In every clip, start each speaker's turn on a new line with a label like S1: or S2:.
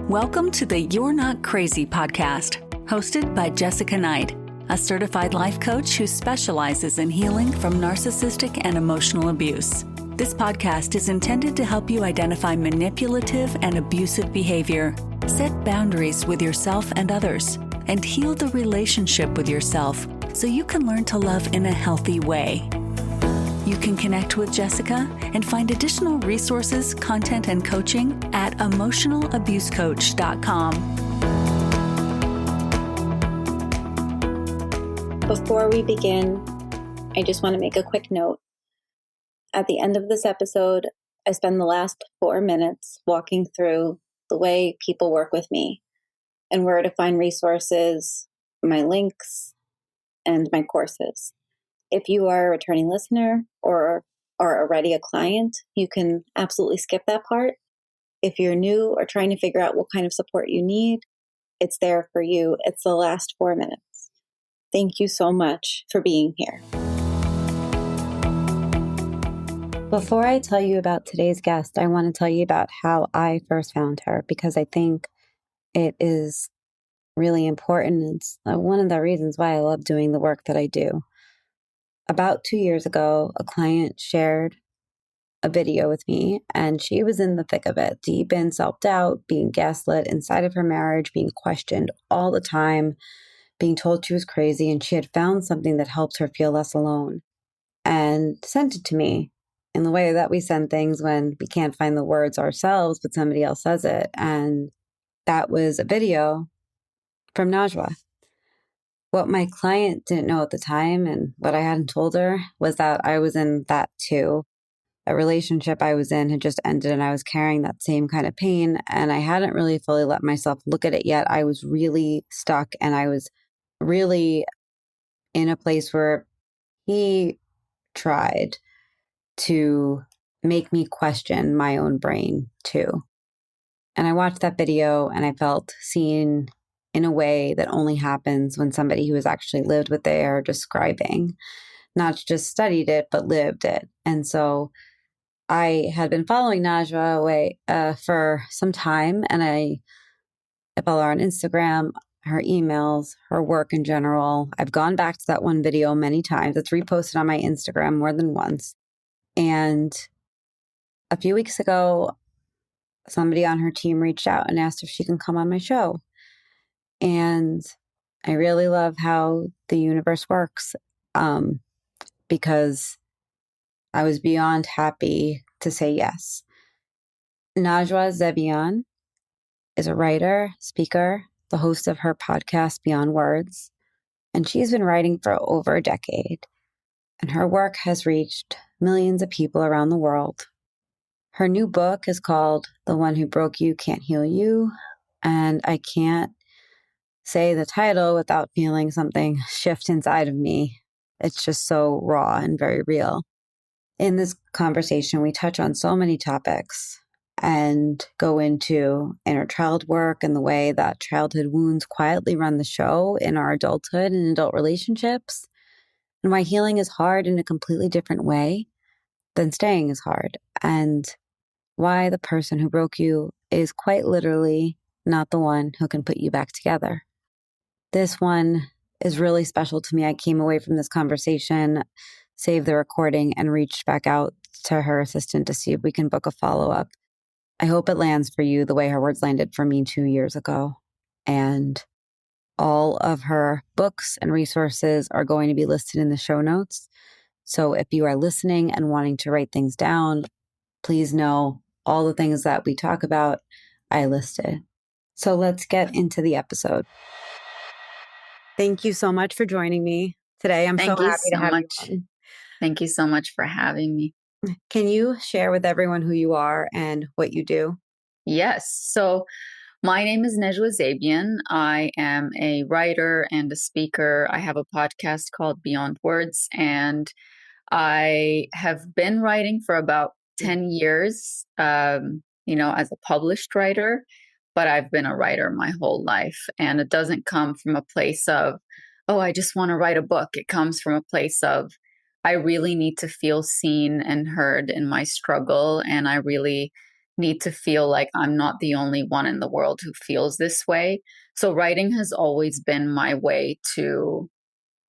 S1: Welcome to the You're Not Crazy podcast, hosted by Jessica Knight, a certified life coach who specializes in healing from narcissistic and emotional abuse. This podcast is intended to help you identify manipulative and abusive behavior, set boundaries with yourself and others, and heal the relationship with yourself so you can learn to love in a healthy way. You can connect with Jessica and find additional resources, content, and coaching at emotionalabusecoach.com.
S2: Before we begin, I just want to make a quick note. At the end of this episode, I spend the last 4 minutes walking through the way people work with me and where to find resources, my links, and my courses. If you are a returning listener or are already a client, you can absolutely skip that part. If you're new or trying to figure out what kind of support you need, it's there for you. It's the last 4 minutes. Thank you so much for being here. Before I tell you about today's guest, I want to tell you about how I first found her, because I think it is really important. It's one of the reasons why I love doing the work that I do. About 2 years ago, a client shared a video with me, and she was in the thick of it, deep in self-doubt, being gaslit inside of her marriage, being questioned all the time, being told she was crazy, and she had found something that helped her feel less alone and sent it to me in the way that we send things when we can't find the words ourselves, but somebody else says it. And that was a video from Najwa. What my client didn't know at the time, and what I hadn't told her, was that I was in that too. A relationship I was in had just ended, and I was carrying that same kind of pain, and I hadn't really fully let myself look at it yet. I was really stuck, and I was really in a place where he tried to make me question my own brain too. And I watched that video, and I felt seen in a way that only happens when somebody who has actually lived what they are describing, not just studied it, but lived it. And so I had been following Najwa for some time, and I follow her on Instagram, her emails, her work in general. I've gone back to that one video many times. It's reposted on my Instagram more than once. And a few weeks ago, somebody on her team reached out and asked if she can come on my show. And I really love how the universe works, because I was beyond happy to say yes. Najwa Zebian is a writer, speaker, the host of her podcast, Beyond Words, and she's been writing for over a decade, and her work has reached millions of people around the world. Her new book is called The One Who Broke You Can't Heal You, and I can't say the title without feeling something shift inside of me. It's just so raw and very real. In this conversation, we touch on so many topics and go into inner child work and the way that childhood wounds quietly run the show in our adulthood and adult relationships, and why healing is hard in a completely different way than staying is hard, and why the person who broke you is quite literally not the one who can put you back together. This one is really special to me. I came away from this conversation, saved the recording, and reached back out to her assistant to see if we can book a follow-up. I hope it lands for you the way her words landed for me 2 years ago. And all of her books and resources are going to be listed in the show notes. So if you are listening and wanting to write things down, please know all the things that we talk about, I listed. So let's get into the episode. Thank you so much for joining me today. I'm so happy to have you on.
S3: Thank you so much for having me.
S2: Can you share with everyone who you are and what you do?
S3: Yes. So my name is Najwa Zebian. I am a writer and a speaker. I have a podcast called Beyond Words, and I have been writing for about 10 years, as a published writer. But I've been a writer my whole life, and it doesn't come from a place of, oh, I just want to write a book. It comes from a place of, I really need to feel seen and heard in my struggle, and I really need to feel like I'm not the only one in the world who feels this way. So writing has always been my way to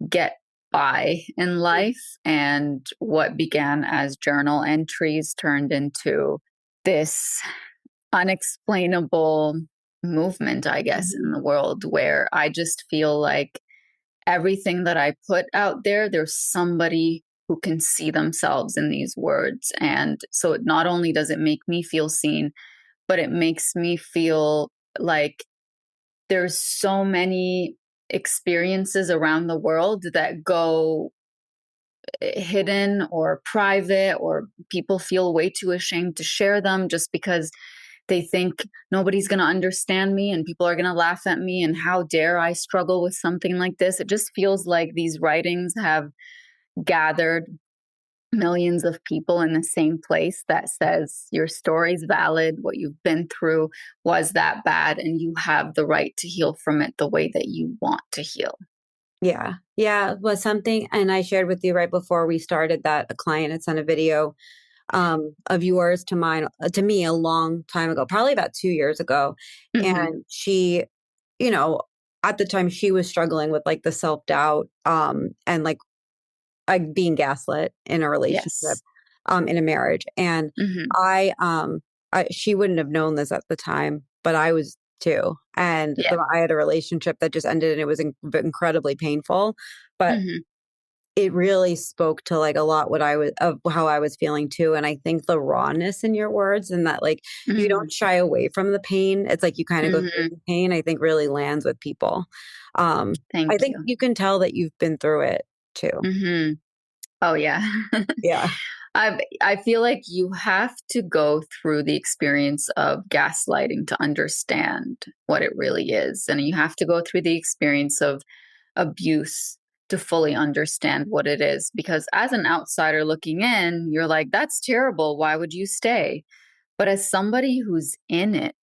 S3: get by in life. And what began as journal entries turned into this unexplainable movement, I guess,
S2: Mhm.
S3: in the world where I just feel like everything that I put out there, there's somebody who can see themselves in these words. And so it not only does it make me feel seen, but it makes me feel like there's so many experiences around the world that go hidden or private, or people feel way too ashamed to share them just because they think nobody's going to understand me and people are going to laugh at me, and how dare I struggle with something like this. It just feels like these writings have gathered millions of people in the same place that says your story's valid, what you've been through was that bad, and you have the right to heal from it the way that you want to heal.
S2: Yeah. Yeah. Was something, and I shared with you right before we started that a client had sent a video of yours to mine to me a long time ago, probably about 2 years ago.
S3: Hmm.
S2: And she, you know, at the time she was struggling with like the self-doubt, and like being gaslit in a relationship,
S3: Yes.
S2: in a marriage. And
S3: Hmm.
S2: I, she wouldn't have known this at the time, but I was too. And
S3: Yeah.
S2: I had a relationship that just ended and it was incredibly painful. But
S3: Hmm.
S2: it really spoke to like a lot what I was of how I was feeling too. And I think the rawness in your words and that like you don't
S3: Hmm.
S2: shy away from the pain. It's like you kind of go through
S3: Hmm.
S2: the pain, I think really lands with people. I
S3: Thank
S2: think
S3: you.
S2: you can tell that you've been through it too.
S3: Hmm. Oh yeah.
S2: Yeah.
S3: I feel like you have to go through the experience of gaslighting to understand what it really is, and you have to go through the experience of abuse to fully understand what it is, because as an outsider looking in, you're like, that's terrible, why would you stay? But as somebody who's in it,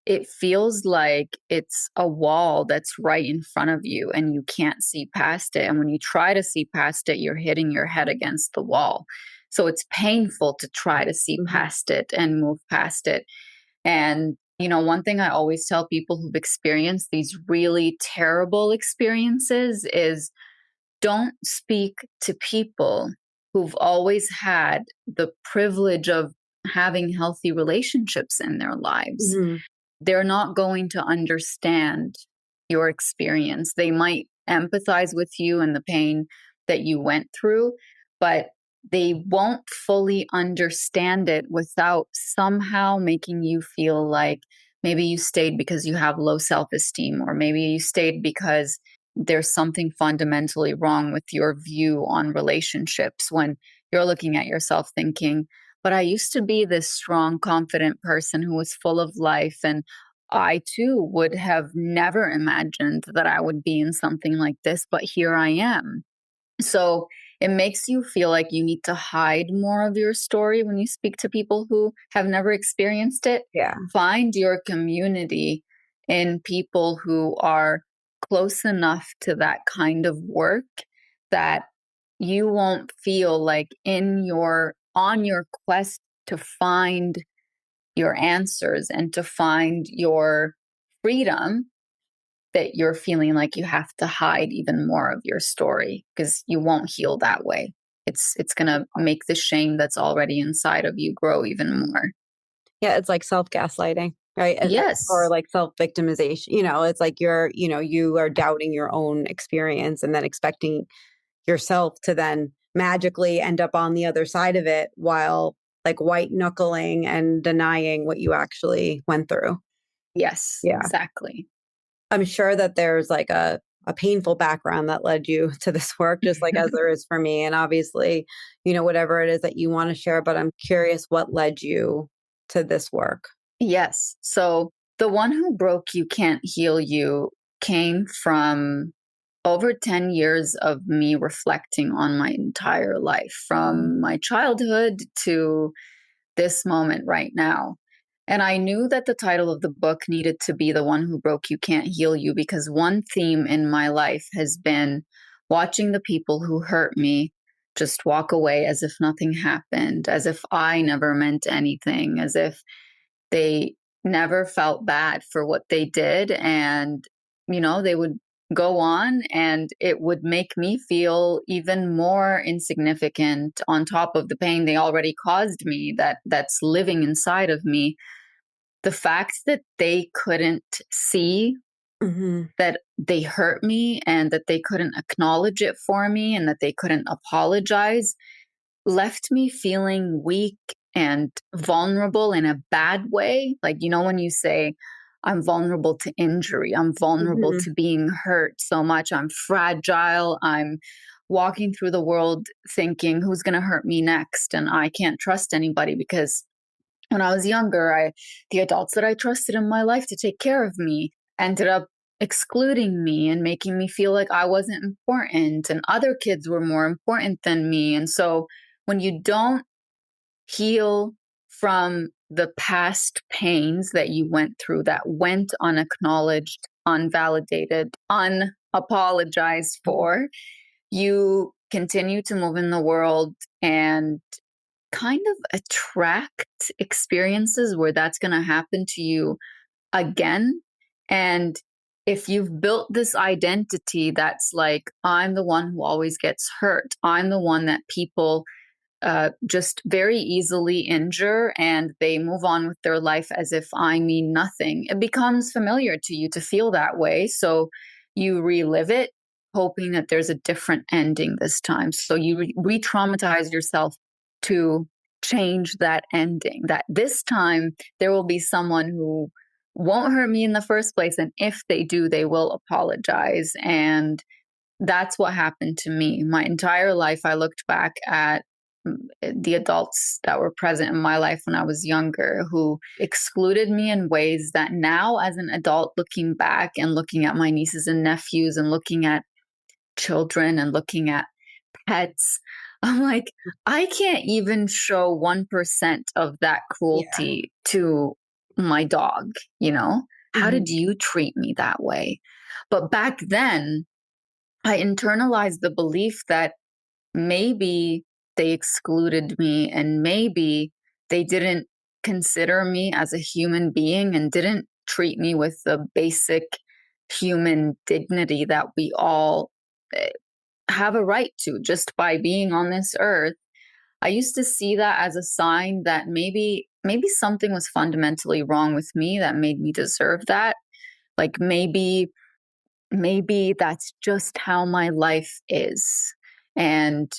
S3: it feels like it's a wall that's right in front of you and you can't see past it. And when you try to see past it, you're hitting your head against the wall. So it's painful to try to see
S2: Mhm.
S3: past it and move past it. And, one thing I always tell people who've experienced these really terrible experiences is don't speak to people who've always had the privilege of having healthy relationships in their lives.
S2: Mhm.
S3: They're not going to understand your experience. They might empathize with you and the pain that you went through, but they won't fully understand it without somehow making you feel like maybe you stayed because you have low self esteem, or maybe you stayed because there's something fundamentally wrong with your view on relationships, when you're looking at yourself thinking, but I used to be this strong, confident person who was full of life. And I too would have never imagined that I would be in something like this, but here I am. So it makes you feel like you need to hide more of your story when you speak to people who have never experienced it.
S2: Yeah.
S3: Find your community in people who are close enough to that kind of work that you won't feel like on your quest to find your answers and to find your freedom, that you're feeling like you have to hide even more of your story, because you won't heal that way. It's going to make the shame that's already inside of you grow even more.
S2: Yeah, it's like self-gaslighting, right? Or
S3: Yes.
S2: like self-victimization. It's like you are doubting your own experience and then expecting yourself to then magically end up on the other side of it while like white knuckling and denying what you actually went through.
S3: Yes,
S2: Yeah.
S3: exactly.
S2: I'm sure that there's like a painful background that led you to this work, just like as there is for me. And obviously, whatever it is that you want to share, but I'm curious what led you to this work.
S3: Yes. So the one who broke you can't heal you came from over 10 years of me reflecting on my entire life, from my childhood to this moment right now. And I knew that the title of the book needed to be The One Who Broke You Can't Heal You, because one theme in my life has been watching the people who hurt me just walk away as if nothing happened, as if I never meant anything, as if they never felt bad for what they did. And, they would go on, and it would make me feel even more insignificant on top of the pain they already caused me, that's living inside of me. The fact that they couldn't see that they hurt me, and that they couldn't acknowledge it for me, and that they couldn't apologize, left me feeling weak and vulnerable in a bad way. Like, when you say, I'm vulnerable to injury, I'm vulnerable to being hurt so much, I'm fragile, I'm walking through the world thinking, who's going to hurt me next? And I can't trust anybody, because when I was younger, the adults that I trusted in my life to take care of me ended up excluding me and making me feel like I wasn't important, and other kids were more important than me. And so when you don't heal from the past pains that you went through, that went unacknowledged, unvalidated, unapologized for, you continue to move in the world and kind of attract experiences where that's going to happen to you again. And if you've built this identity that's like, I'm the one who always gets hurt, I'm the one that people just very easily injure, and they move on with their life as if I mean nothing, it becomes familiar to you to feel that way. So you relive it, hoping that there's a different ending this time. So you re traumatize yourself to change that ending, that this time there will be someone who won't hurt me in the first place. And if they do, they will apologize. And that's what happened to me. My entire life, I looked back at the adults that were present in my life when I was younger, who excluded me in ways that now, as an adult, looking back and looking at my nieces and nephews and looking at children and looking at pets, I'm like, I can't even show 1% of that cruelty to my dog, How did you treat me that way? But back then, I internalized the belief that maybe they excluded me, and maybe they didn't consider me as a human being and didn't treat me with the basic human dignity that we all have a right to just by being on this earth. I used to see that as a sign that maybe something was fundamentally wrong with me that made me deserve that. Like maybe that's just how my life is. And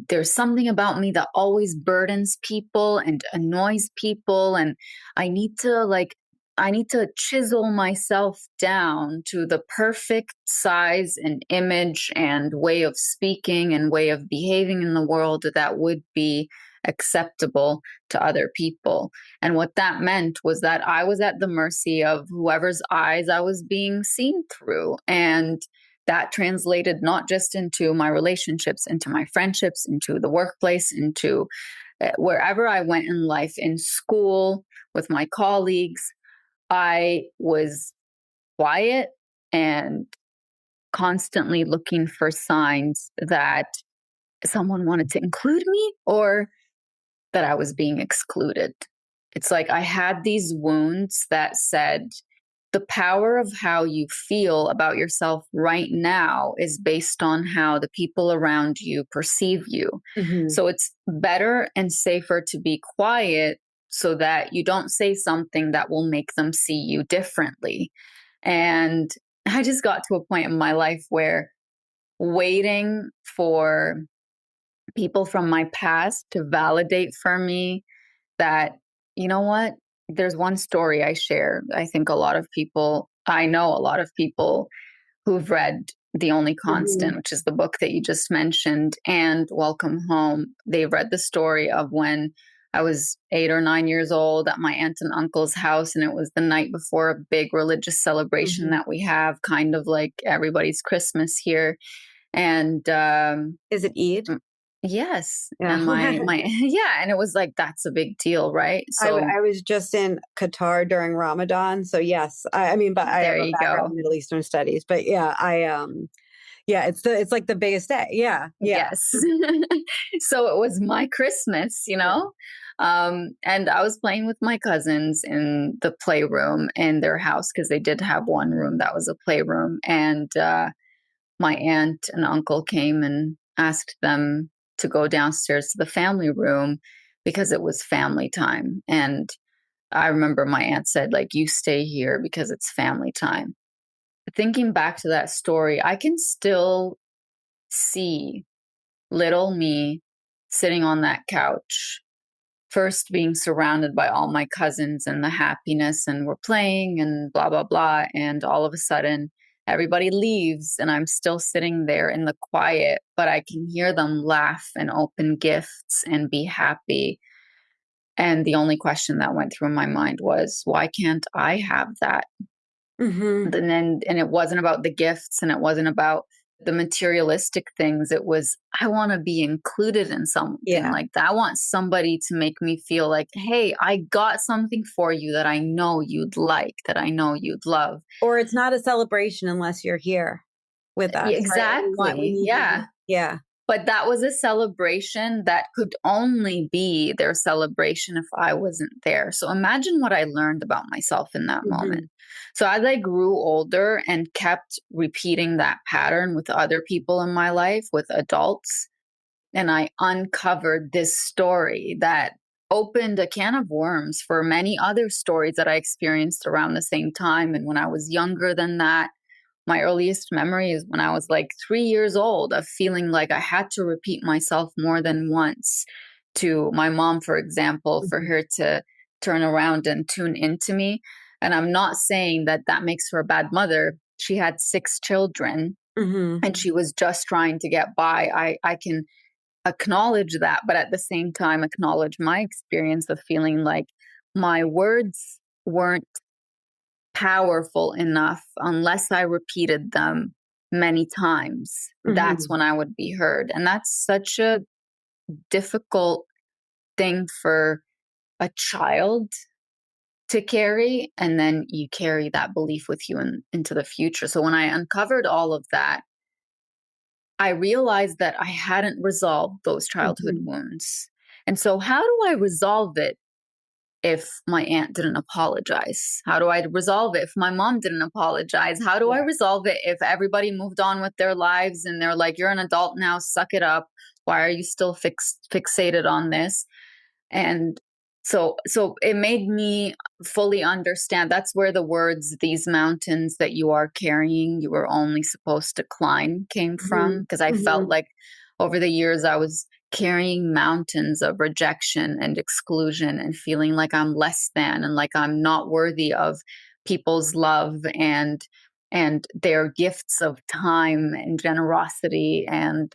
S3: there's something about me that always burdens people and annoys people. And I need to chisel myself down to the perfect size and image and way of speaking and way of behaving in the world that would be acceptable to other people. And what that meant was that I was at the mercy of whoever's eyes I was being seen through. And that translated not just into my relationships, into my friendships, into the workplace, into wherever I went in life, in school, with my colleagues. I was quiet and constantly looking for signs that someone wanted to include me or that I was being excluded. It's like I had these wounds that said, the power of how you feel about yourself right now is based on how the people around you perceive you. So it's better and safer to be quiet so that you don't say something that will make them see you differently. And I just got to a point in my life where waiting for people from my past to validate for me that, you know what, there's one story I share. I know a lot of people who've read The Only Constant, which is the book that you just mentioned, and Welcome Home. They read the story of when I was 8 or 9 years old at my aunt and uncle's house, and it was the night before a big religious celebration that we have, kind of like everybody's Christmas here. And
S2: is it Eid?
S3: Yes.
S2: Yeah.
S3: And yeah. And it was like, that's a big deal, right? So
S2: I was just in Qatar during Ramadan. So yes, but I have a background in Middle Eastern studies, but yeah, Yeah, it's like the biggest day. Yeah. Yeah.
S3: Yes. So it was my Christmas, you
S2: Yeah.
S3: know? And I was playing with my cousins in the playroom in their house because they did have one room that was a playroom. And my aunt and uncle came and asked them to go downstairs to the family room because it was family time. And I remember my aunt said, like, you stay here because it's family time. Thinking back to that story, I can still see little me sitting on that couch, first being surrounded by all my cousins and the happiness, and we're playing and blah, blah, blah. And all of a sudden, everybody leaves, and I'm still sitting there in the quiet, but I can hear them laugh and open gifts and be happy. And the only question that went through my mind was, why can't I have that?
S2: Mm-hmm.
S3: And it wasn't about the gifts and it wasn't about the materialistic things. It was, I want to be included in something
S2: Yeah.
S3: like that. I want somebody to make me feel like, hey, I got something for you that I know you'd like, that I know you'd love.
S2: Or it's not a celebration unless you're here with us, right? We
S3: Exactly.
S2: need you.
S3: Yeah.
S2: Yeah.
S3: But that was a celebration that could only be their celebration if I wasn't there. So imagine what I learned about myself in that
S2: Mm-hmm.
S3: moment. So as I grew older and kept repeating that pattern with other people in my life, with adults, and I uncovered this story that opened a can of worms for many other stories that I experienced around the same time. And when I was younger than that, my earliest memory is when I was like 3 years old, of feeling like I had to repeat myself more than once to my mom, for example, for
S2: Mm-hmm.
S3: her to turn around and tune into me. And I'm not saying that that makes her a bad mother. She had 6 children
S2: Mm-hmm.
S3: and she was just trying to get by. I can acknowledge that, but at the same time, acknowledge my experience of feeling like my words weren't powerful enough unless I repeated them many times. That's
S2: Mm-hmm.
S3: when I would be heard. And that's such a difficult thing for a child to carry. And then you carry that belief with you into the future. So when I uncovered all of that, I realized that I hadn't resolved those childhood
S2: Mm-hmm.
S3: wounds. And so, how do I resolve it if my aunt didn't apologize? How do I resolve it if my mom didn't apologize? How do I
S2: Yeah.
S3: resolve it if everybody moved on with their lives and they're like, you're an adult now, suck it up. Why are you still fixated on this? And so it made me fully understand that's where the words, these mountains that you are carrying, you were only supposed to climb, came from. Because I
S2: Mm-hmm.
S3: felt like over the years I was carrying mountains of rejection and exclusion and feeling like I'm less than and like I'm not worthy of people's love and their gifts of time and generosity and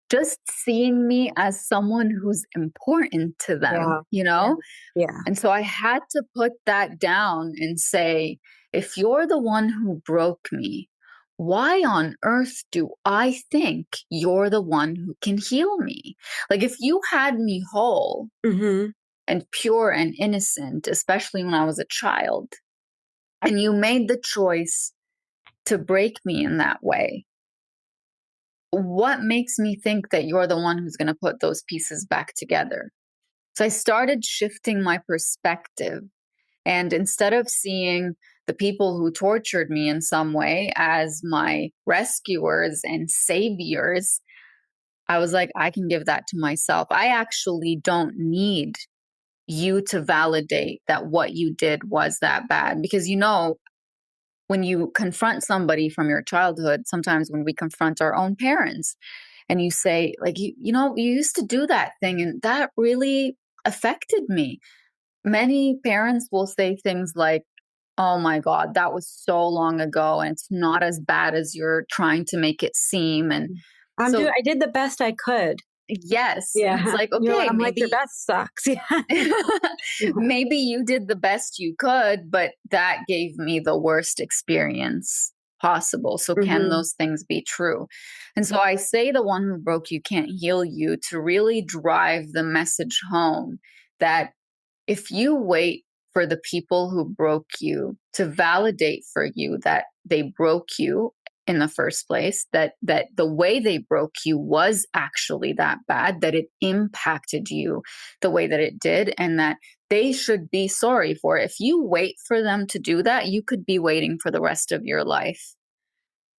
S3: just seeing me as someone who's important to them,
S2: Yeah.
S3: you
S2: Yeah.
S3: know?
S2: Yeah.
S3: And so I had to put that down and say, if you're the one who broke me, why on earth do I think you're the one who can heal me? Like, if you had me whole
S2: Mm-hmm.
S3: and pure and innocent, especially when I was a child, and you made the choice to break me in that way, what makes me think that you're the one who's going to put those pieces back together? So I started shifting my perspective. And instead of seeing the people who tortured me in some way as my rescuers and saviors, I was like, I can give that to myself. I actually don't need you to validate that what you did was that bad. Because, when you confront somebody from your childhood, sometimes when we confront our own parents, and you say, like, you used to do that thing and that really affected me. Many parents will say things like, oh my God, that was so long ago and it's not as bad as you're trying to make it seem. And so,
S2: I did the best I could.
S3: yes, and it's
S2: Yeah.
S3: like, okay,
S2: I'm like, your best sucks. Yeah. Yeah.
S3: maybe you did the best you could, but that gave me the worst experience possible. So, can
S2: Mm-hmm.
S3: those things be true? And so, I say the one who broke you can't heal you to really drive the message home that if you wait for the people who broke you to validate for you that they broke you in the first place, that the way they broke you was actually that bad, that it impacted you the way that it did, and that they should be sorry for it. If you wait for them to do that, you could be waiting for the rest of your life.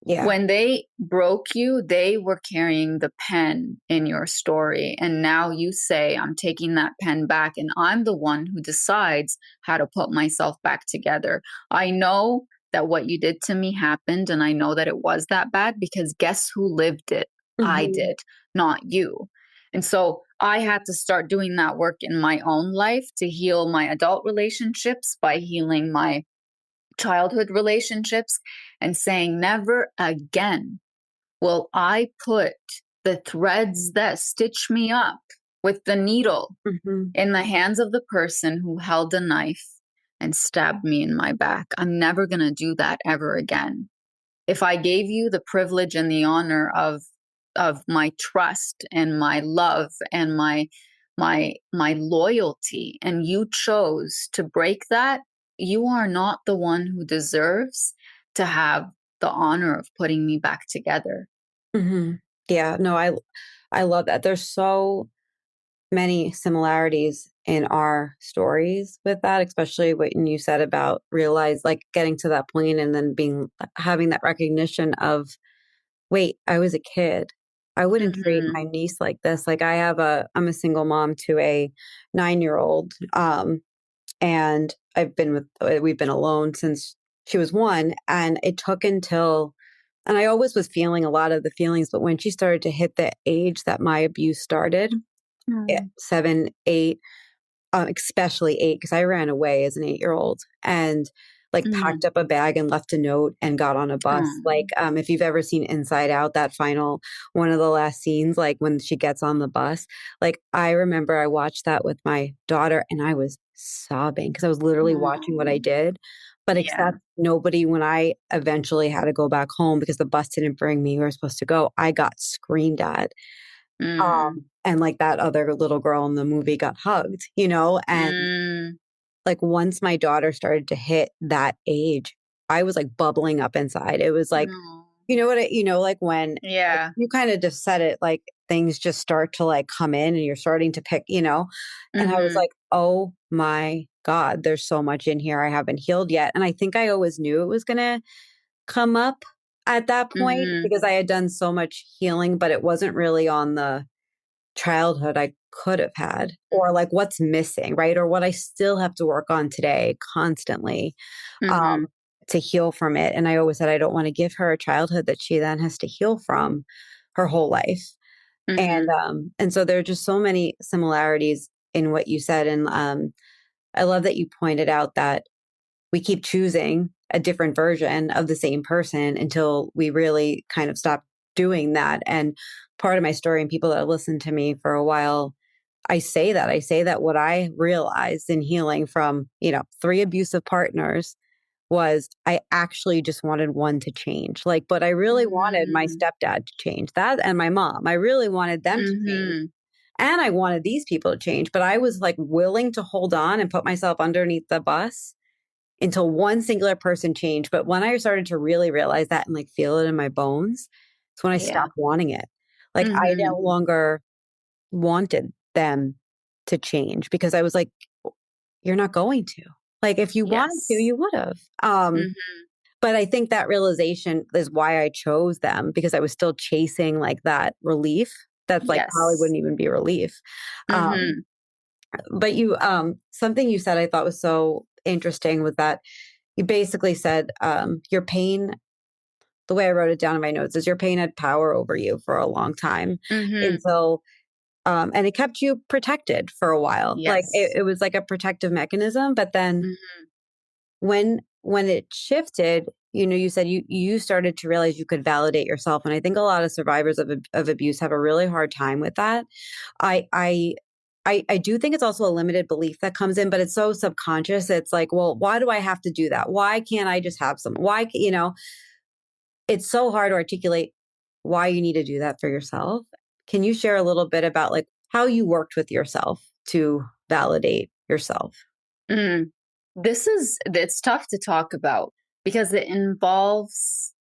S2: Yeah.
S3: When they broke you, they were carrying the pen in your story. And now you say, I'm taking that pen back, and I'm the one who decides how to put myself back together. I know that what you did to me happened, and I know that it was that bad, because guess who lived it? I
S2: Hmm.
S3: did, not you. And so I had to start doing that work in my own life to heal my adult relationships by healing my childhood relationships, and saying, never again will I put the threads that stitch me up with the needle
S2: Hmm.
S3: in the hands of the person who held a knife and stabbed me in my back. I'm never going to do that ever again. If I gave you the privilege and the honor of my trust and my love and my loyalty, and you chose to break that, you are not the one who deserves to have the honor of putting me back together.
S2: Hmm. Yeah, no, I love that. There's so many similarities in our stories with that, especially what you said about realize like getting to that point and then having that recognition of, wait, I was a kid. I wouldn't treat
S3: Mhm.
S2: my niece like this. Like I'm a single mom to a 9-year old. And we've been alone since she was 1. And it took until, and I always was feeling a lot of the feelings, but when she started to hit the age that my abuse started,
S3: Mm.
S2: 7, 8, especially 8, because I ran away as an 8-year-old and like packed
S3: Mhm.
S2: up a bag and left a note and got on a bus. Like,
S3: Mm.
S2: if you've ever seen Inside Out, that final one of the last scenes, like when she gets on the bus, like I remember I watched that with my daughter and I was sobbing because I was literally watching what I
S3: Mm.
S2: did. But
S3: Yeah.
S2: except nobody, when I eventually had to go back home because the bus didn't bring me where I was supposed to go, I got screamed at.
S3: Mm.
S2: And like that other little girl in the movie got hugged, you know? And
S3: Mm.
S2: like once my daughter started to hit that age, I was like bubbling up inside. It was like,
S3: Oh.
S2: like when like
S3: Yeah.
S2: you kind of just said it, like things just start to like come in and you're starting to pick. And I was
S3: Mhm.
S2: like, oh my God, there's so much in here I haven't healed yet. And I think I always knew it was going to come up at that point
S3: Mhm.
S2: because I had done so much healing, but it wasn't really on the childhood I could have had, or like what's missing, right? Or what I still have to work on today constantly, um,
S3: Mhm.
S2: to heal from it. And I always said, I don't want to give her a childhood that she then has to heal from her whole life.
S3: Mhm.
S2: And so there are just so many similarities in what you said. And I love that you pointed out that we keep choosing a different version of the same person until we really kind of stop doing that. And part of my story, and people that listen to me for a while, I say that what I realized in healing from, 3 abusive partners was I actually just wanted one to change. Like, but I really wanted my
S3: Mm.
S2: stepdad to change, that and my mom. I really wanted them to change.
S3: Mhm.
S2: And I wanted these people to change, but I was like willing to hold on and put myself underneath the bus until one singular person changed. But when I started to really realize that and like feel it in my bones, it's when I
S3: Yeah.
S2: stopped wanting it. Like I
S3: Mhm.
S2: no longer wanted them to change because I was like, you're not going to. Like if you wanted to,
S3: Yes.
S2: you would have.
S3: Mhm.
S2: But I think that realization is why I chose them because I was still chasing like that relief. That's like probably
S3: Yes.
S2: wouldn't even be relief. Um,
S3: Mhm.
S2: but something you said I thought was so interesting was that you basically said, your pain, the way I wrote it down in my notes is your pain had power over you for a long time
S3: Mhm.
S2: until, and it kept you protected for a while. Like
S3: Yes.
S2: it was like a protective mechanism. But then
S3: Mhm.
S2: when it shifted, you said you started to realize you could validate yourself. And I think a lot of survivors of abuse have a really hard time with that. I, I, I do think it's also a limited belief that comes in, but it's so subconscious. It's like, well, why do I have to do that? Why can't I just have some? It's so hard to articulate why you need to do that for yourself. Can you share a little bit about like how you worked with yourself to validate yourself?
S3: Mm. It's tough to talk about because it involves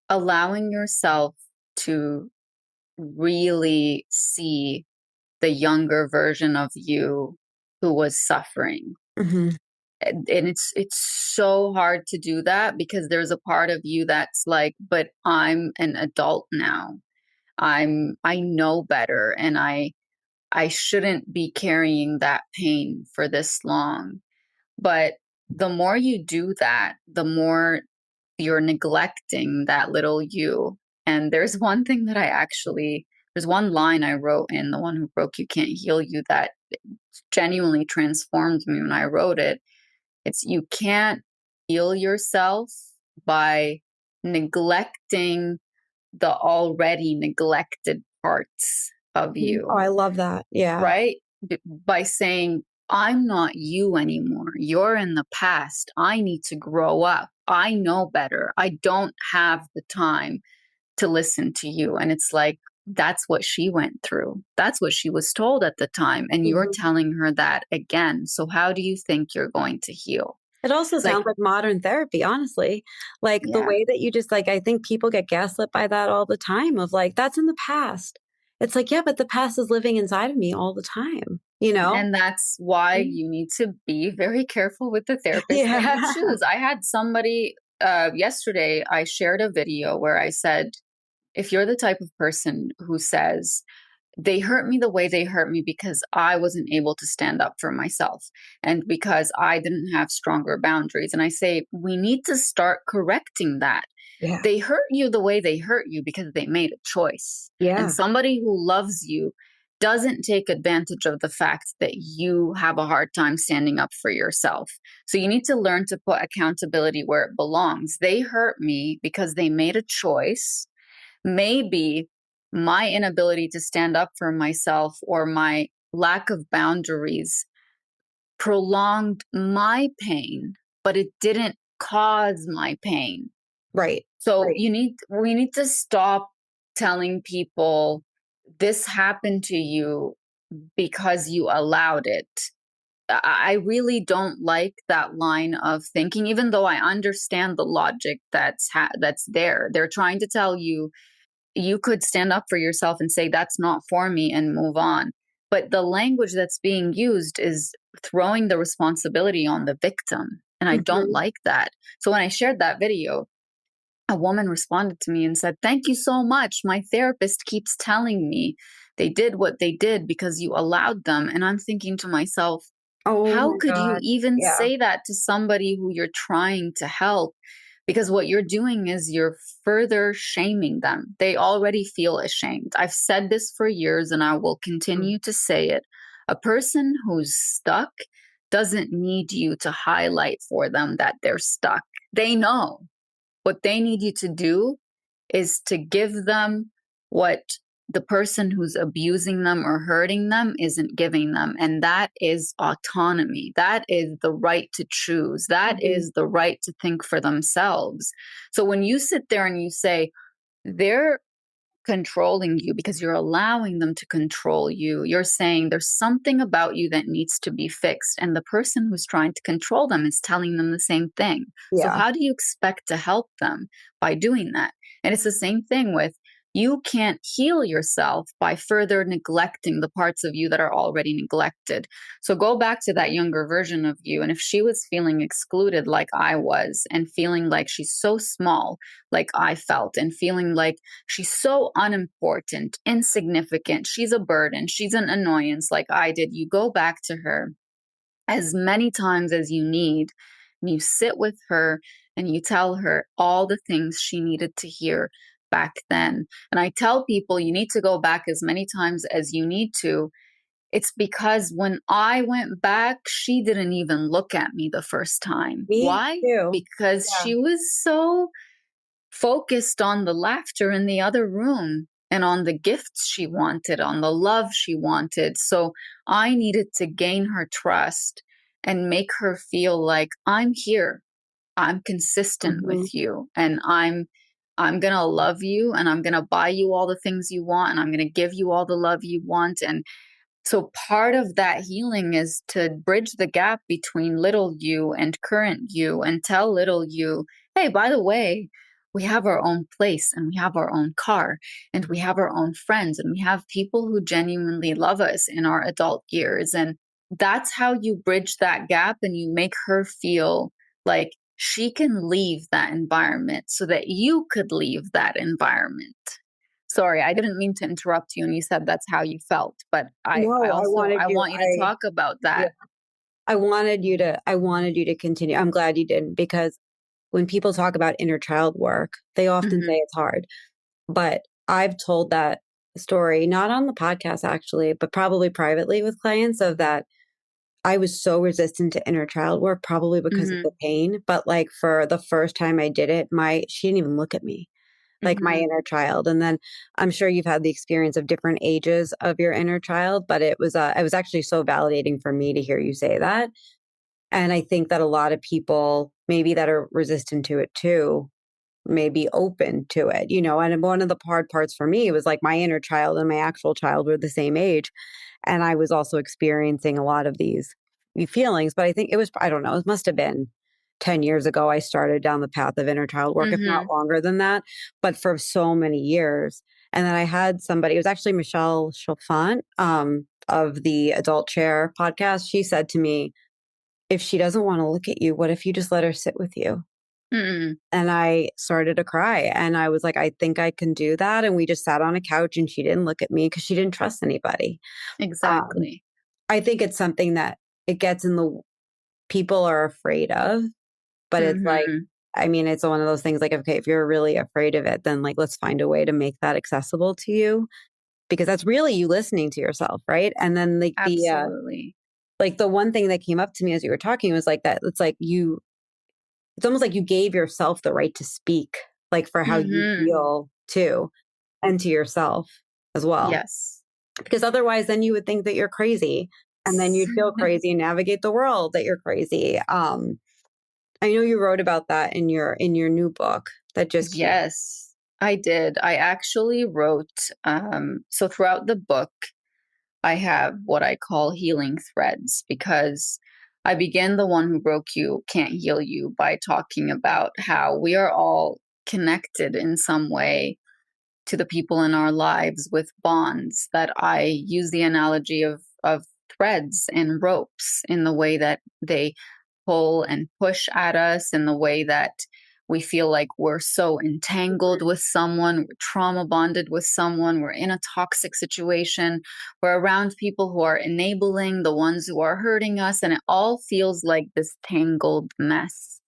S3: allowing yourself to really see the younger version of you who was suffering.
S2: Mm-hmm.
S3: And it's so hard to do that because there's a part of you that's like, but I'm an adult now. I know better, and I shouldn't be carrying that pain for this long. But the more you do that, the more you're neglecting that little you. And there's one line I wrote in The One Who Broke You Can't Heal You that genuinely transformed me when I wrote it. It's, you can't heal yourself by neglecting the already neglected parts of
S2: Oh,
S3: you,
S2: I love that. Yeah.
S3: right? By saying, I'm not you anymore. You're in the past. I need to grow up. I know better. I don't have the time to listen to you. And it's like, that's what she went through. That's what she was told at the time. And you're
S2: Mhm.
S3: telling her that again. So, how do you think you're going to heal?
S2: It also
S3: Like,
S2: sounds like modern therapy, honestly. Like, the
S3: yeah.
S2: way that you just like, I think people get gaslit by that all the time of like, "That's in the past." It's like, "Yeah, but the past is living inside of me all the time," you know?
S3: And that's why
S2: Mm.
S3: you need to be very careful with the therapist that you
S2: Yeah.
S3: choose. I had somebody yesterday, I shared a video where I said, if you're the type of person who says, they hurt me the way they hurt me because I wasn't able to stand up for myself and because I didn't have stronger boundaries. And I say, we need to start correcting that.
S2: Yeah.
S3: They hurt you the way they hurt you because they made a choice. And
S2: Yeah.
S3: somebody who loves you doesn't take advantage of the fact that you have a hard time standing up for yourself. So you need to learn to put accountability where it belongs. They hurt me because they made a choice. Maybe my inability to stand up for myself or my lack of boundaries prolonged my pain, but it didn't cause my pain.
S2: Right.
S3: So
S2: Right.
S3: we need to stop telling people this happened to you because you allowed it. I really don't like that line of thinking, even though I understand the logic that's there. They're trying to tell you, you could stand up for yourself and say, that's not for me, and move on. But the language that's being used is throwing the responsibility on the victim. And I don't
S2: Mhm.
S3: like that. So when I shared that video, a woman responded to me and said, thank you so much. My therapist keeps telling me they did what they did because you allowed them. And I'm thinking to myself,
S2: Oh
S3: how
S2: my
S3: could you
S2: god.
S3: even
S2: Yeah.
S3: say that to somebody who you're trying to help? Because what you're doing is you're further shaming them. They already feel ashamed. I've said this for years and I will
S2: Mm.
S3: continue to say it. A person who's stuck doesn't need you to highlight for them that they're stuck. They know. What they need you to do is to give them what the person who's abusing them or hurting them isn't giving them. And that is autonomy. That is the right to choose. That
S2: Mhm.
S3: is the right to think for themselves. So when you sit there and you say, they're controlling you because you're allowing them to control you. You're saying there's something about you that needs to be fixed. And the person who's trying to control them is telling them the same thing. So,
S2: Yeah.
S3: how do you expect to help them by doing that? And it's the same thing with, you can't heal yourself by further neglecting the parts of you that are already neglected. So go back to that younger version of you. And if she was feeling excluded like I was, and feeling like she's so small, like I felt, and feeling like she's so unimportant, insignificant. She's a burden. She's an annoyance like I did. You go back to her as many times as you need, and you sit with her and you tell her all the things she needed to hear back then. And I tell people, you need to go back as many times as you need to. It's because when I went back, she didn't even look at me the first time.
S2: Me
S3: Why?
S2: too.
S3: Because
S2: Yeah.
S3: she was so focused on the laughter in the other room and on the gifts she wanted, on the love she wanted. So I needed to gain her trust and make her feel like, I'm here. I'm consistent
S2: Mhm.
S3: with you, and I'm going to love you, and I'm going to buy you all the things you want, and I'm going to give you all the love you want. And so part of that healing is to bridge the gap between little you and current you, and tell little you, hey, by the way, we have our own place and we have our own car and we have our own friends and we have people who genuinely love us in our adult years. And that's how you bridge that gap and you make her feel like she can leave that environment so that you could leave that environment. Sorry, I didn't mean to interrupt you and you said that's how you felt, but I
S2: No,
S3: also I want you to talk about
S2: yeah,
S3: that.
S2: I wanted you to continue. I'm glad you didn't, because when people talk about inner child work, they often say
S3: Mhm.
S2: it's hard. But I've told that story, not on the podcast actually, but probably privately with clients, of that I was so resistant to inner child work, probably because of the
S3: Mhm.
S2: pain. But like for the first time I did it, she didn't even look at me, like my
S3: Mhm.
S2: inner child. And then I'm sure you've had the experience of different ages of your inner child, but it was actually so validating for me to hear you say that. And I think that a lot of people maybe that are resistant to it too may be open to it, you know. And one of the hard parts for me was like my inner child and my actual child were the same age. And I was also experiencing a lot of these feelings. But I think it was, I don't know, it must have been 10 years ago I started down the path of inner child work, if not
S3: Mhm.
S2: longer than that, but for so many years. And then I had somebody, it was actually Michelle Chalfant of the Adult Chair podcast. She said to me, if she doesn't want to look at you, what if you just let her sit with you?
S3: Mm.
S2: And I started to cry and I was like, I think I can do that. And we just sat on a couch and she didn't look at me because she didn't trust anybody. Um,
S3: Exactly.
S2: I think it's something that it gets in the people are afraid of, but it's like,
S3: Mhm.
S2: I mean, it's one of those things like, okay, if you're really afraid of it, then like, let's find a way to make that accessible to you, because that's really you listening to yourself. Right. And then
S3: Absolutely.
S2: like the one thing that came up to me as you were talking was like that. It's almost like you gave yourself the right to speak, like for how you
S3: Mhm.
S2: feel too, and to yourself as well.
S3: Yes.
S2: Because otherwise, then you would think that you're crazy, and then you'd feel crazy and navigate the world that you're crazy. I know you wrote about that in your new book that just came.
S3: Yes, I did. I actually wrote, so throughout the book, I have what I call healing threads because I begin The One Who Broke You Can't Heal You by talking about how we are all connected in some way to the people in our lives with bonds that I use the analogy of threads and ropes in the way that they pull and push at us, in the way that we feel like we're so entangled with someone, we're trauma bonded with someone, we're in a toxic situation, we're around people who are enabling the ones who are hurting us, and it all feels like this tangled mess.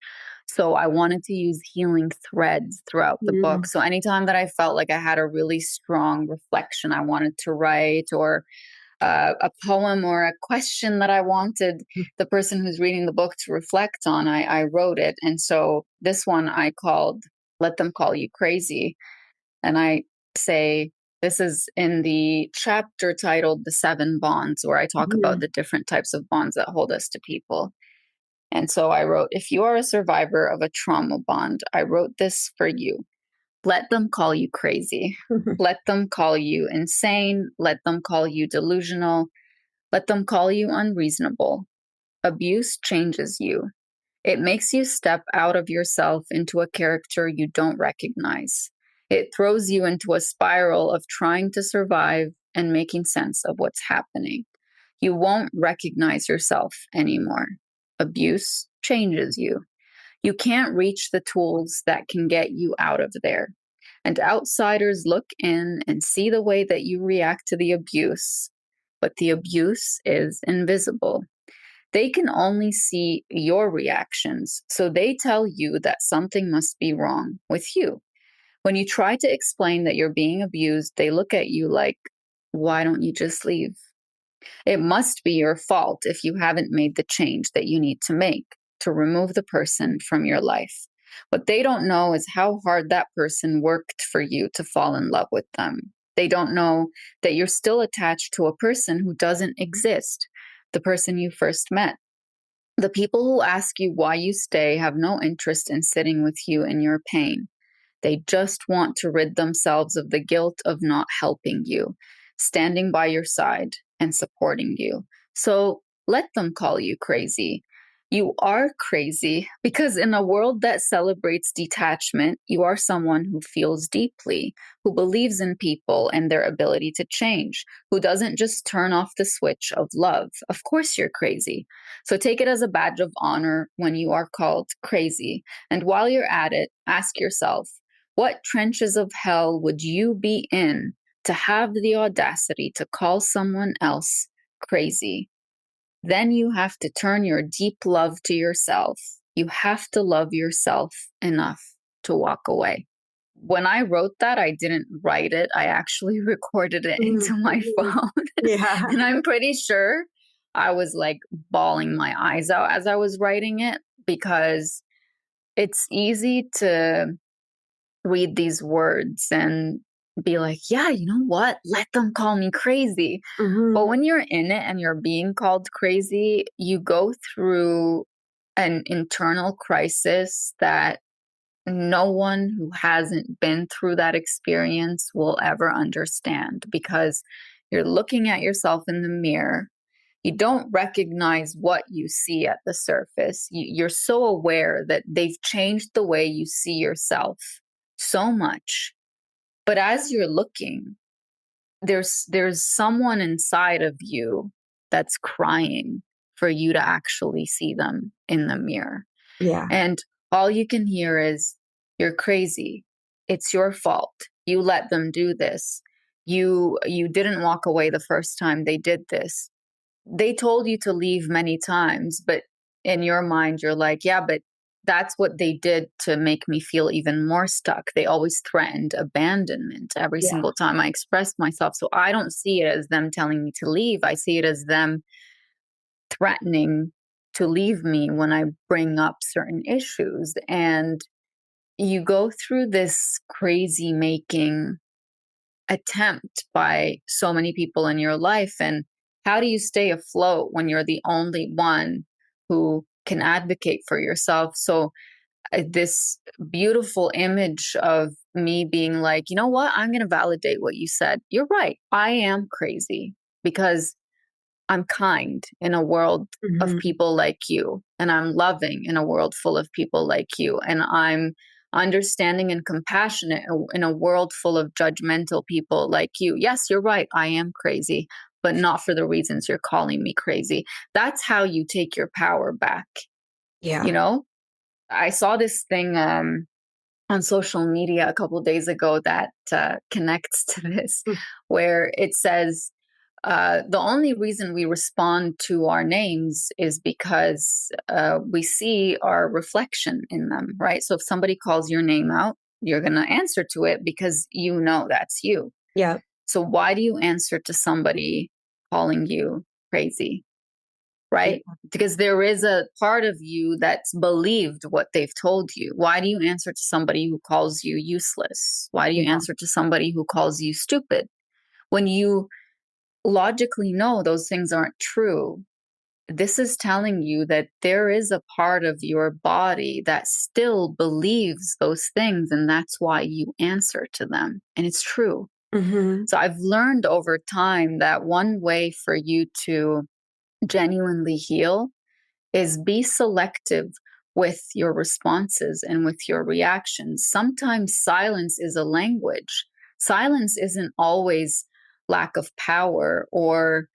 S3: So I wanted to use healing threads throughout the book.
S2: Mm,
S3: So anytime that I felt like I had a really strong reflection I wanted to write, or a poem or a question that I wanted the person who's reading the book to reflect on, I wrote it. And so this one I called Let Them Call You Crazy. And I say, this is in the chapter titled The Seven Bonds, where I talk about
S2: mhm.
S3: the different types of bonds that hold us to people. And so I wrote, if you are a survivor of a trauma bond, I wrote this for you. Let them call you crazy. Let them call you insane. Let them call you delusional. Let them call you unreasonable. Abuse changes you. It makes you step out of yourself into a character you don't recognize. It throws you into a spiral of trying to survive and making sense of what's happening. You won't recognize yourself anymore. Abuse changes you. You can't reach the tools that can get you out of there. And outsiders look in and see the way that you react to the abuse, but the abuse is invisible. They can only see your reactions, so they tell you that something must be wrong with you. When you try to explain that you're being abused, they look at you like, why don't you just leave? It must be your fault if you haven't made the change that you need to make to remove the person from your life. What they don't know is how hard that person worked for you to fall in love with them. They don't know that you're still attached to a person who doesn't exist, the person you first met. The people who ask you why you stay have no interest in sitting with you in your pain. They just want to rid themselves of the guilt of not helping you, standing by your side and supporting you. So let them call you crazy. You are crazy because in a world that celebrates detachment, you are someone who feels deeply, who believes in people and their ability to change, who doesn't just turn off the switch of love. Of course, you're crazy. So take it as a badge of honor when you are called crazy. And while you're at it, ask yourself, what trenches of hell would you be in to have the audacity to call someone else crazy? Then you have to turn your deep love to yourself. You have to love yourself enough to walk away. When I wrote that, I didn't write it. I actually recorded it into my
S2: Mhm.
S3: phone.
S2: Yeah.
S3: And I'm pretty sure I was like bawling my eyes out as I was writing it because it's easy to read these words and be like, yeah, you know what? Let them call me crazy. But
S2: Mhm.
S3: when you're in it and you're being called crazy, you go through an internal crisis that no one who hasn't been through that experience will ever understand because you're looking at yourself in the mirror. You don't recognize what you see at the surface. You're so aware that they've changed the way you see yourself so much. But as you're looking, there's someone inside of you that's crying for you to actually see them in the mirror.
S2: Yeah.
S3: And all you can hear is, you're crazy. It's your fault. You let them do this. You didn't walk away the first time they did this. They told you to leave many times, but in your mind, you're like, yeah, but that's what they did to make me feel even more stuck. They always threatened abandonment every
S2: Yeah.
S3: single time I expressed myself. So I don't see it as them telling me to leave. I see it as them threatening to leave me when I bring up certain issues. And you go through this crazy making attempt by so many people in your life. And how do you stay afloat when you're the only one who can advocate for yourself? So, this beautiful image of me being like, you know what? I'm going to validate what you said. You're right. I am crazy because I'm kind in a world of
S2: Mhm.
S3: people like you, and I'm loving in a world full of people like you, and I'm understanding and compassionate in a world full of judgmental people like you. Yes, you're right. I am crazy, but not for the reasons you're calling me crazy. That's how you take your power back.
S2: Yeah.
S3: You know, I saw this thing on social media a couple days ago that connects to this,
S2: Mm.
S3: where it says, the only reason we respond to our names is because we see our reflection in them, right? So if somebody calls your name out, you're going to answer to it because you know that's you.
S2: Yep.
S3: So why do you answer to somebody calling you crazy,
S2: Yeah.
S3: right? Because there is a part of you that's believed what they've told you. Why do you answer to somebody who calls you useless? Why do you
S2: Yeah.
S3: answer to somebody who calls you stupid? When you logically know those things aren't true, this is telling you that there is a part of your body that still believes those things, and that's why you answer to them. And it's true.
S2: Mhm.
S3: So I've learned over time that one way for you to genuinely heal is be selective with your responses and with your reactions. Sometimes silence is a language. Silence isn't always lack of power or,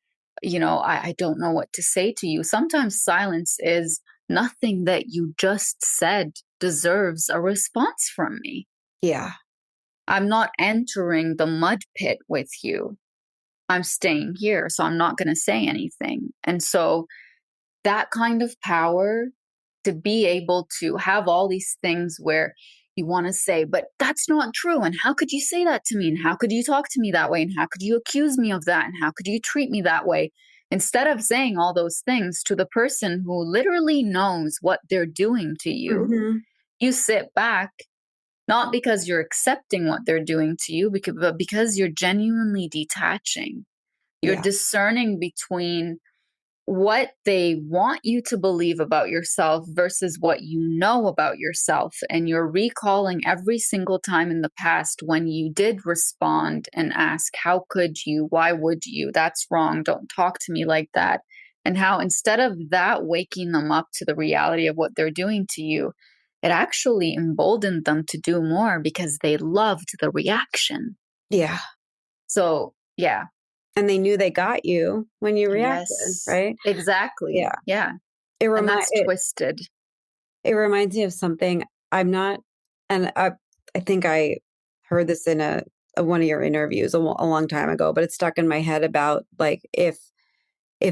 S3: I don't know what to say to you. Sometimes silence is nothing that you just said deserves a response from me.
S2: Yeah.
S3: I'm not entering the mud pit with you. I'm staying here, so I'm not going to say anything. And so that kind of power to be able to have all these things where you want to say, but that's not true. And how could you say that to me? And how could you talk to me that way? And how could you accuse me of that? And how could you treat me that way? Instead of saying all those things to the person who literally knows what they're doing to you,
S2: Mhm.
S3: you sit back, not because you're accepting what they're doing to you, but because you're genuinely detaching. You're
S2: Yeah.
S3: discerning between what they want you to believe about yourself versus what you know about yourself. And you're recalling every single time in the past when you did respond and ask, how could you? Why would you? That's wrong. Don't talk to me like that. and how instead of that waking them up to the reality of what they're doing to you, it actually emboldened them to do more because they loved the reaction.
S2: Yeah.
S3: So, yeah.
S2: And they knew they got you when you reacted,
S3: Yes,
S2: right?
S3: exactly.
S2: Yeah.
S3: Yeah.
S2: It
S3: And
S2: remind
S3: that's
S2: it,
S3: twisted.
S2: it reminds me of something. I'm not, and I think I heard this in a one of your interviews a long time ago, but it's stuck in my head about like if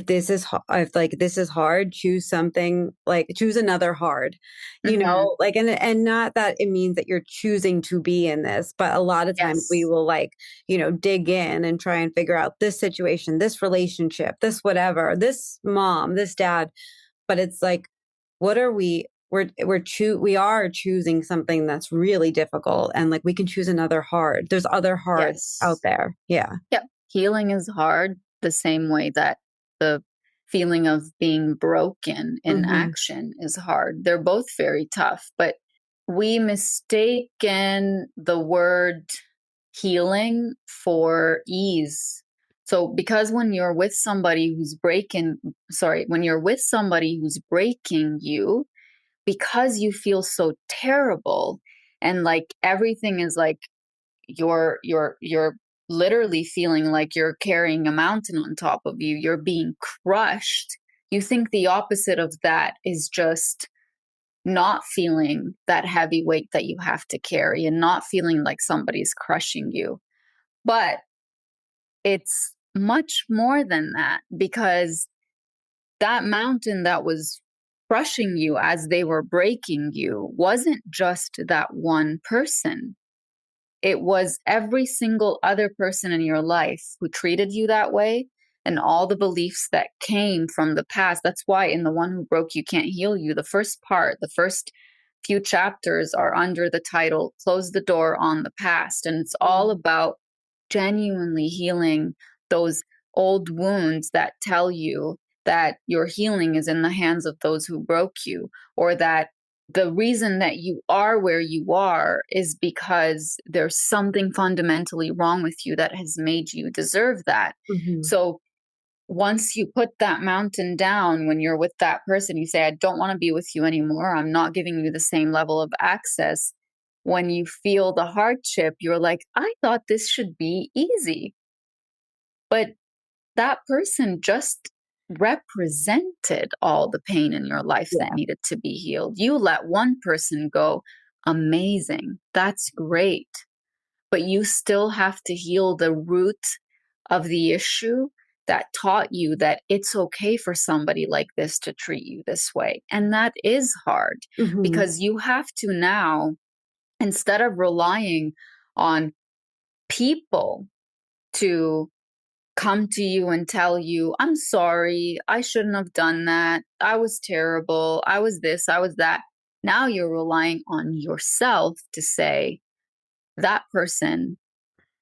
S2: this is if like this is hard, choose something, like choose another hard,
S3: Hmm.
S2: like, and not that it means that you're choosing to be in this, but a lot of times we
S3: Yes.
S2: will like, dig in and try and figure out this situation, this relationship, this whatever, this mom, this dad, but it's like, what are we are choosing something that's really difficult, and like we can choose another hard. There's other hard out
S3: Yes.
S2: there. Yeah.
S3: Yep. Healing is hard the same way that the feeling of being broken in
S2: Hmm.
S3: action is hard. They're both very tough, but we mistaken the word healing for ease. So because when you're with somebody who's breaking you, because you feel so terrible and like everything is like you're literally feeling like you're carrying a mountain on top of you, you're being crushed. You think the opposite of that is just not feeling that heavy weight that you have to carry and not feeling like somebody's crushing you. But it's much more than that, because that mountain that was crushing you as they were breaking you wasn't just that one person. It was every single other person in your life who treated you that way and all the beliefs that came from the past. That's why in The One Who Broke You Can't Heal You, the first few chapters are under the title Close the Door on the Past. And it's all about genuinely healing those old wounds that tell you that your healing is in the hands of those who broke you, or that the reason that you are where you are is because there's something fundamentally wrong with you that has made you deserve that.
S2: Hmm.
S3: So once you put that mountain down, when you're with that person, you say, I don't want to be with you anymore. I'm not giving you the same level of access. When you feel the hardship, you're like, I thought this should be easy. But that person just represented all the pain in your life that
S2: Yeah.
S3: needed to be healed. You let one person go, amazing. That's great. But you still have to heal the root of the issue that taught you that it's okay for somebody like this to treat you this way. And that is hard,
S2: Hmm.
S3: because you have to now, instead of relying on people to come to you and tell you, I'm sorry, I shouldn't have done that. I was terrible. I was this, I was that. Now you're relying on yourself to say, that person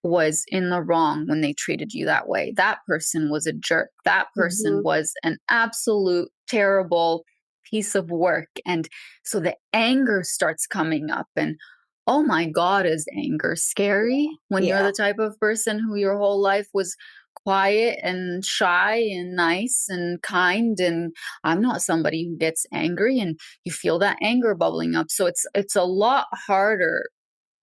S3: was in the wrong when they treated you that way. That person was a jerk. That person
S2: Hmm.
S3: was an absolute terrible piece of work. And so the anger starts coming up. And oh my God, is anger scary when you're
S2: Yeah.
S3: the type of person who your whole life was quiet and shy and nice and kind, and I'm not somebody who gets angry, and you feel that anger bubbling up. So it's a lot harder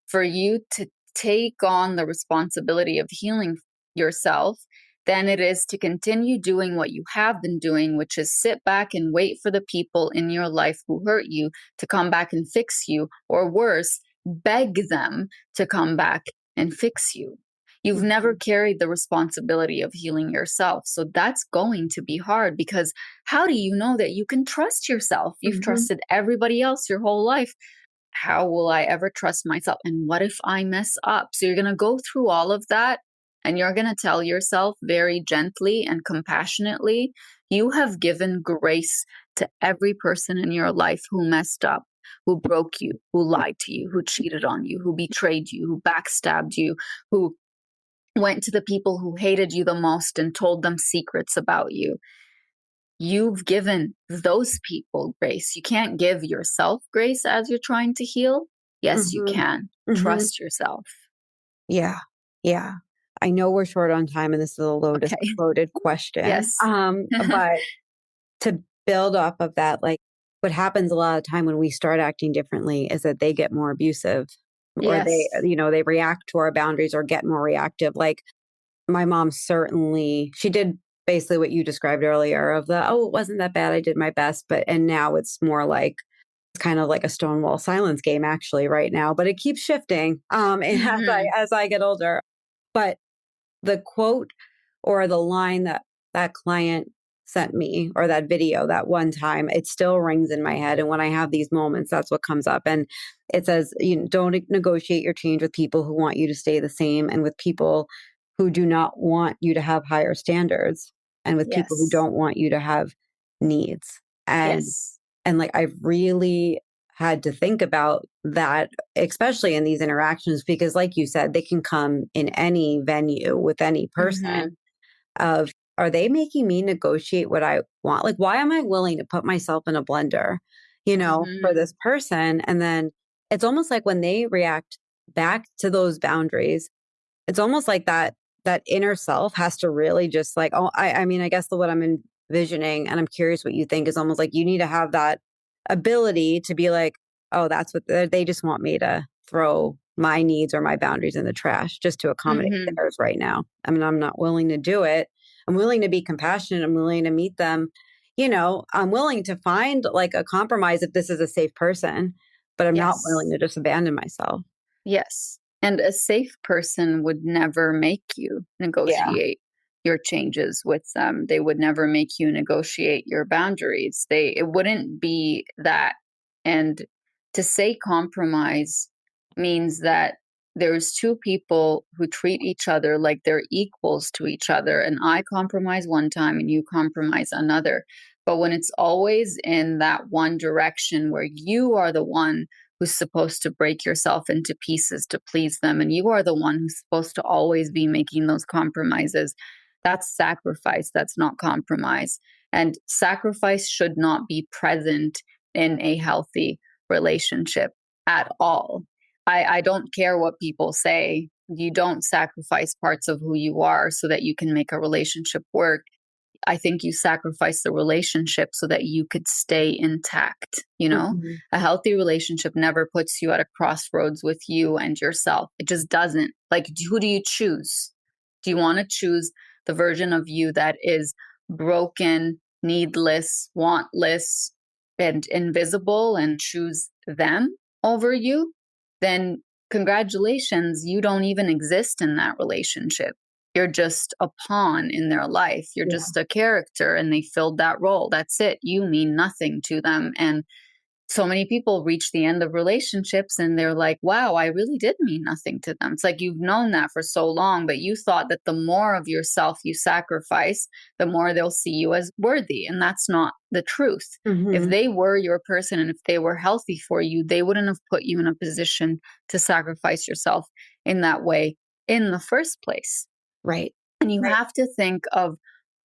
S3: for you to take on the responsibility of healing yourself than it is to continue doing what you have been doing, which is sit back and wait for the people in your life who hurt you to come back and fix you, or worse, beg them to come back and fix you. You've never
S2: Hmm.
S3: carried the responsibility of healing yourself. So that's going to be hard, because how do you know that you can trust yourself? You've
S2: Hmm.
S3: trusted everybody else your whole life. How will I ever trust myself? And what if I mess up? So you're going to go through all of that, and you're going to tell yourself very gently and compassionately, you have given grace to every person in your life who messed up, who broke you, who lied to you, who cheated on you, who betrayed you, who backstabbed you, who went to the people who hated you the most and told them secrets about you. You've given those people grace. You can't give yourself grace as you're trying to heal. Yes, you
S2: Hmm.
S3: can.
S2: Hmm.
S3: Trust yourself.
S2: Yeah. Yeah. I know we're short on time and this is a
S3: Okay.
S2: loaded question.
S3: Yes.
S2: But to build off of that, like what happens a lot of time when we start acting differently is that they get more abusive or they,
S3: Yes.
S2: they react to our boundaries or get more reactive. Like my mom certainly, she did basically what you described earlier of it wasn't that bad. I did my best. And now it's more like, it's kind of like a Stonewall silence game actually right now, but it keeps shifting
S3: Hmm.
S2: as I get older. But the quote or the line that that client sent me or that video that one time, it still rings in my head. And when I have these moments, that's what comes up. And it says, don't negotiate your change with people who want you to stay the same and with people who do not want you to have higher standards and with people who
S3: Yes.
S2: don't want you to have needs. And
S3: Yes.
S2: like I've really had to think about that, especially in these interactions, because like you said, they can come in any venue with any
S3: Hmm.
S2: person of, are they making me negotiate what I want? Like, why am I willing to put myself in a blender, for
S3: Hmm.
S2: this person? And then it's almost like when they react back to those boundaries, it's almost like that inner self has to really just like, I mean, I guess what I'm envisioning, and I'm curious what you think, is almost like you need to have that ability to be like, oh, that's what they just want me to throw my needs or my boundaries in the trash just to accommodate
S3: Hmm.
S2: theirs right now. I mean, I'm not willing to do it. I'm willing to be compassionate. I'm willing to meet them. I'm willing to find like a compromise if this is a safe person, but I'm not willing
S3: Yes.
S2: to just abandon myself.
S3: Yes. And a safe person would never make you
S2: Yeah.
S3: negotiate your changes with them. They would never make you negotiate your boundaries. It wouldn't be that. And to say compromise means that there's two people who treat each other like they're equals to each other. And I compromise one time and you compromise another. But when it's always in that one direction where you are the one who's supposed to break yourself into pieces to please them, and you are the one who's supposed to always be making those compromises, that's sacrifice. That's not compromise. And sacrifice should not be present in a healthy relationship at all. I don't care what people say. You don't sacrifice parts of who you are so that you can make a relationship work. I think you sacrifice the relationship so that you could stay intact.
S2: Mhm.
S3: A healthy relationship never puts you at a crossroads with you and yourself. It just doesn't. Like, who do you choose? Do you want to choose the version of you that is broken, needless, wantless, and invisible and choose them over you? Then congratulations, you don't even exist in that relationship. You're just a pawn in their life. You're
S2: Yeah.
S3: just a character and they filled that role. That's it. You mean nothing to them. And so many people reach the end of relationships and they're like, wow, I really did mean nothing to them. It's like you've known that for so long, but you thought that the more of yourself you sacrifice, the more they'll see you as worthy. And that's not the truth. If
S2: Mhm.
S3: they were your person and if they were healthy for you, they wouldn't have put you in a position to sacrifice yourself in that way in the first place.
S2: Right.
S3: And you
S2: Right.
S3: have to think of,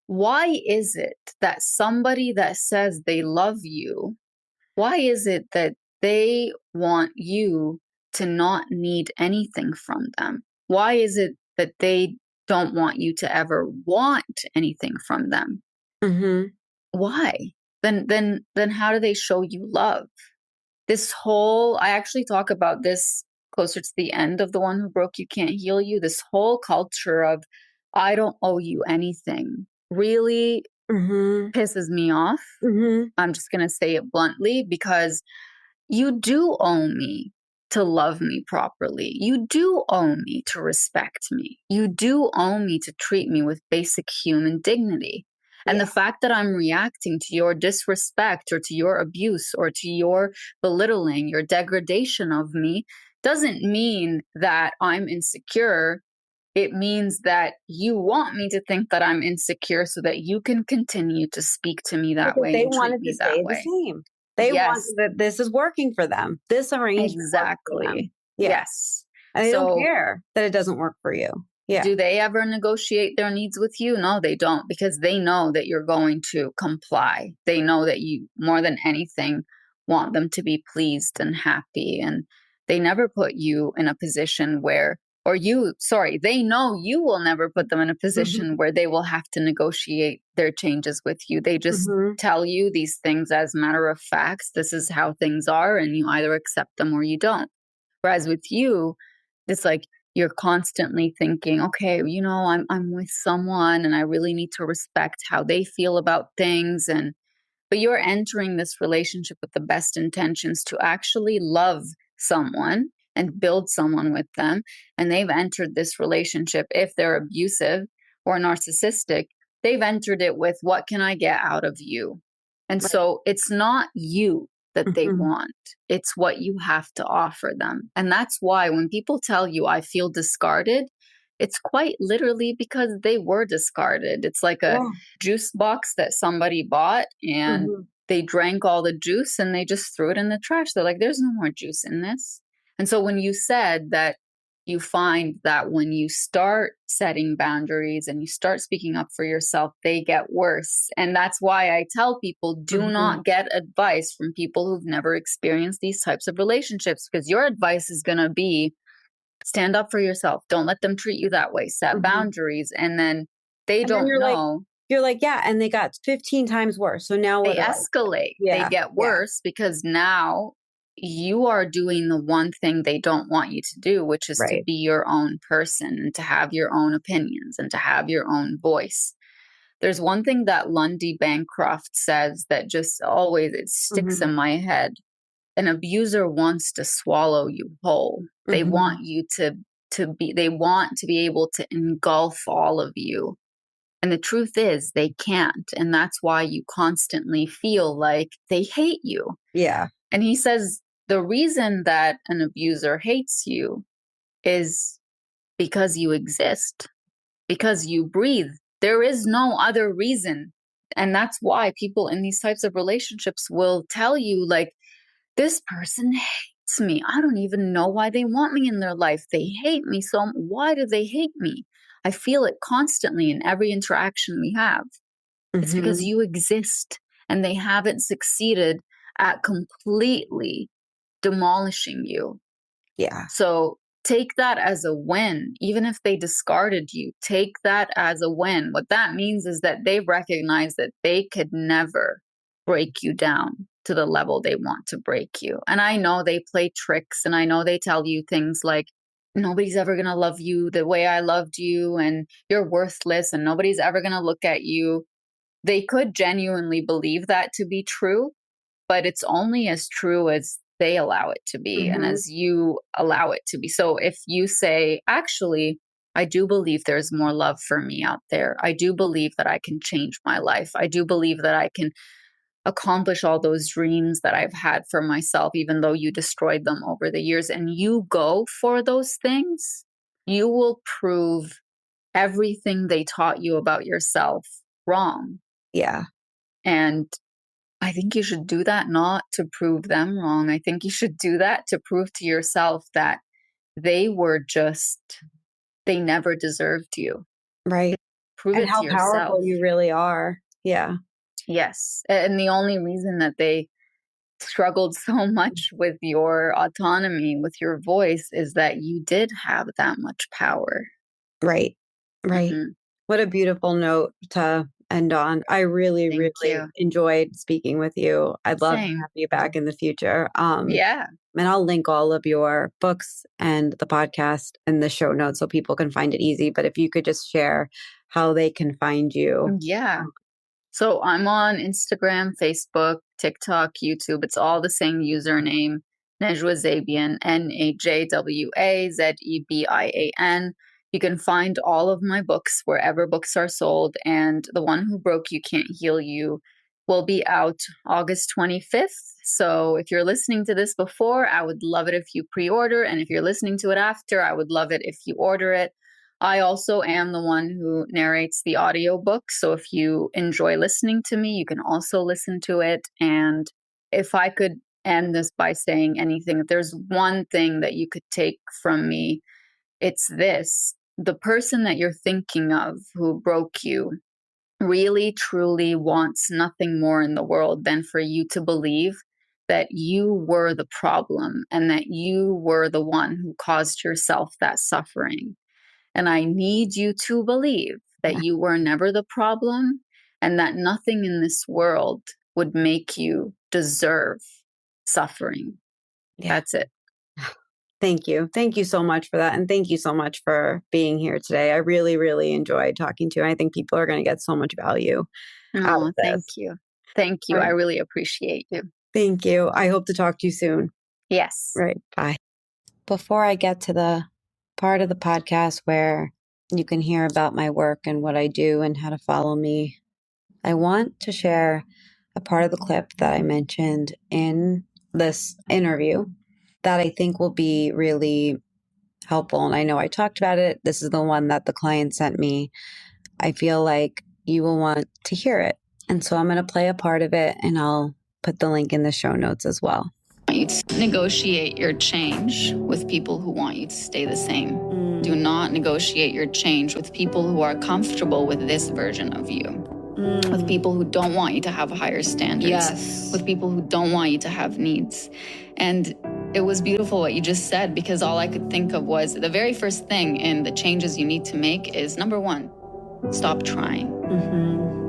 S3: why is it that somebody that says they love you, why is it that they want you to not need anything from them? Why is it that they don't want you to ever want anything from them?
S2: Mhm.
S3: Why? Then how do they show you love? I actually talk about this closer to the end of The One Who Broke You Can't Heal You. This whole culture of, I don't owe you anything, really
S2: Mhm.
S3: pisses me off.
S2: Mhm.
S3: I'm just going to say it bluntly, because you do owe me to love me properly. You do owe me to respect me. You do owe me to treat me with basic human dignity. And the
S2: Yeah.
S3: fact that I'm reacting to your disrespect or to your abuse or to your belittling, your degradation of me, doesn't mean that I'm insecure. It means that you want me to think that I'm insecure so that you can continue to speak to me that
S2: Because
S3: way
S2: they
S3: and treat
S2: wanted to
S3: me that
S2: stay the
S3: way.
S2: same. They want
S3: Yes,
S2: that this is working for them. This arrangement works for them.
S3: exactly.
S2: Yeah.
S3: Yes.
S2: And they don't
S3: So,
S2: care that it doesn't work for you. Yeah.
S3: do they ever negotiate their needs with you? No, they don't, because they know that you're going to comply. They know that you, more than anything, want them to be pleased and happy. And they never put you in a position where they know you will never put them in a position where they will have to negotiate their changes with you. They just
S2: Mm-hmm.
S3: tell you these things as matter of facts. This is how things are, and you either accept them or you don't. Whereas with you, it's like you're constantly thinking, okay, I'm with someone and I really need to respect how they feel about things. But you're entering this relationship with the best intentions to actually love someone and build someone with them. And they've entered this relationship, if they're abusive or narcissistic, they've entered it with, what can I get out of you? And
S2: Right.
S3: so it's not you that they
S2: Mm-hmm.
S3: want, it's what you have to offer them. And that's why when people tell you, I feel discarded, it's quite literally because they were discarded. It's like a
S2: Yeah.
S3: juice box that somebody bought and
S2: Mm-hmm.
S3: they drank all the juice and they just threw it in the trash. They're like, there's no more juice in this. And so when you said that you find that when you start setting boundaries and you start speaking up for yourself, they get worse. And that's why I tell people, do
S2: Mm-hmm.
S3: not get advice from people who've never experienced these types of relationships, because your advice is going to be, stand up for yourself. Don't let them treat you that way. Set
S2: Mm-hmm.
S3: boundaries. And then they
S2: And then
S3: don't know.
S2: you're like, yeah, and they got 15 times worse. So now what
S3: They
S2: do I do?
S3: escalate. They
S2: Yeah.
S3: get
S2: Yeah.
S3: worse because now you are doing the one thing they don't want you to do, which is to
S2: Right.
S3: be your own person and to have your own opinions and to have your own voice. There's one thing that Lundy Bancroft says that just always it sticks
S2: Mm-hmm.
S3: in my head. An abuser wants to swallow you whole. They
S2: Mm-hmm.
S3: want you they want to be able to engulf all of you. And the truth is, they can't. And that's why you constantly feel like they hate you.
S2: Yeah.
S3: And he says the reason that an abuser hates you is because you exist, because you breathe. There is no other reason. And that's why people in these types of relationships will tell you, like, this person hates me. I don't even know why they want me in their life. They hate me. So why do they hate me? I feel it constantly in every interaction we have. It's because
S2: Mm-hmm.
S3: you exist and they haven't succeeded at completely demolishing you.
S2: Yeah.
S3: So take that as a win. Even if they discarded you, take that as a win. What that means is that they recognize that they could never break you down to the level they want to break you. And I know they play tricks and I know they tell you things like, nobody's ever going to love you the way I loved you and you're worthless and nobody's ever going to look at you. They could genuinely believe that to be true, but it's only as true as they allow it to be and
S2: Mm-hmm.
S3: as you allow it to be. So if you say, actually, I do believe there's more love for me out there. I do believe that I can change my life. I do believe that I can accomplish all those dreams that I've had for myself, even though you destroyed them over the years, and you go for those things, you will prove everything they taught you about yourself wrong.
S2: Yeah.
S3: And I think you should do that not to prove them wrong. I think you should do that to prove to yourself that they were just, they never deserved you.
S2: Right.
S3: Prove
S2: And
S3: it to
S2: how
S3: yourself.
S2: powerful you really are. Yeah.
S3: Yes. And the only reason that they struggled so much with your autonomy, with your voice, is that you did have that much power.
S2: Right. Right.
S3: Hmm.
S2: What a beautiful note to end on. I really,
S3: Thank
S2: really
S3: you.
S2: enjoyed speaking with you. I'd love to
S3: Same.
S2: have you back in the future.
S3: Yeah.
S2: And I'll link all of your books and the podcast in the show notes so people can find it easy. But if you could just share how they can find you.
S3: Yeah. So I'm on Instagram, Facebook, TikTok, YouTube. It's all the same username, Najwa Zebian, Najwazebian. You can find all of my books wherever books are sold. And The One Who Broke You Can't Heal You will be out August 25th. So if you're listening to this before, I would love it if you pre-order. And if you're listening to it after, I would love it if you order it. I also am the one who narrates the audiobook. So if you enjoy listening to me, you can also listen to it. And if I could end this by saying anything, if there's one thing that you could take from me, it's this. The person that you're thinking of who broke you really, truly wants nothing more in the world than for you to believe that you were the problem and that you were the one who caused yourself that suffering. And I need you to believe that you were never the problem and that nothing in this world would make you deserve suffering.
S2: Yeah.
S3: That's it.
S2: Thank you. Thank you so much for that. And thank you so much for being here today. I really, really enjoyed talking to you. I think people are going to get so much value out of
S3: Oh,
S2: this.
S3: thank you. Thank you.
S2: All
S3: I
S2: right.
S3: really appreciate you.
S2: Thank you. I hope to talk to you soon.
S3: Yes.
S2: Right. Bye. Before I get to the part of the podcast where you can hear about my work and what I do and how to follow me, I want to share a part of the clip that I mentioned in this interview that I think will be really helpful. And I know I talked about it. This is the one that the client sent me. I feel like you will want to hear it. And so I'm going to play a part of it and I'll put the link in the show notes as well.
S4: You negotiate your change with people who want you to stay the same. Do not negotiate your change with people who are comfortable with this version of you. With people who don't want you to have higher standards.
S3: Yes.
S4: With people who don't want you to have needs. And it was beautiful what you just said, because all I could think of was the very first thing in the changes you need to make is, number one, stop trying.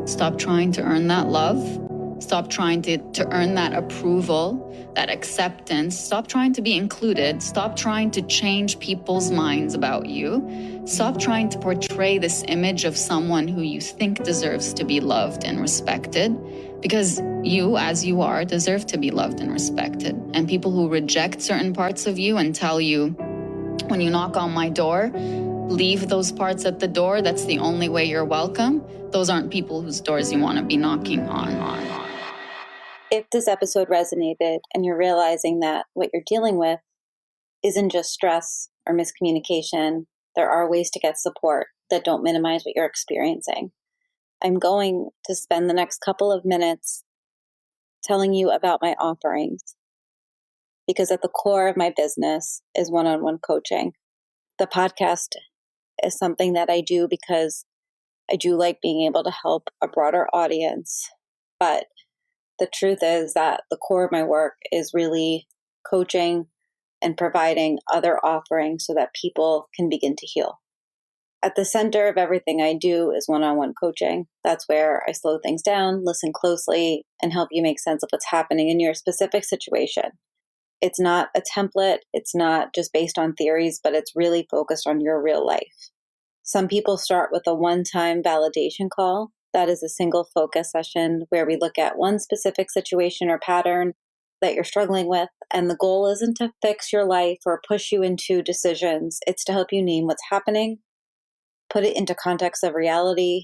S4: Stop trying to earn that love. Stop trying to earn that approval, that acceptance. Stop trying to be included. Stop trying to change people's minds about you. Stop trying to portray this image of someone who you think deserves to be loved and respected, because you, as you are, deserve to be loved and respected. And people who reject certain parts of you and tell you, when you knock on my door, leave those parts at the door, that's the only way you're welcome, those aren't people whose doors you want to be knocking on.
S2: If this episode resonated and you're realizing that what you're dealing with isn't just stress or miscommunication, there are ways to get support that don't minimize what you're experiencing. I'm going to spend the next couple of minutes telling you about my offerings, because at the core of my business is one-on-one coaching. The podcast is something that I do because I do like being able to help a broader audience, but the truth is that the core of my work is really coaching and providing other offerings so that people can begin to heal. At the center of everything I do is one-on-one coaching. That's where I slow things down, listen closely, and help you make sense of what's happening in your specific situation. It's not a template. It's not just based on theories, but it's really focused on your real life. Some people start with a one-time validation call. That is a single focus session where we look at one specific situation or pattern that you're struggling with. And the goal isn't to fix your life or push you into decisions. It's to help you name what's happening, put it into context of reality,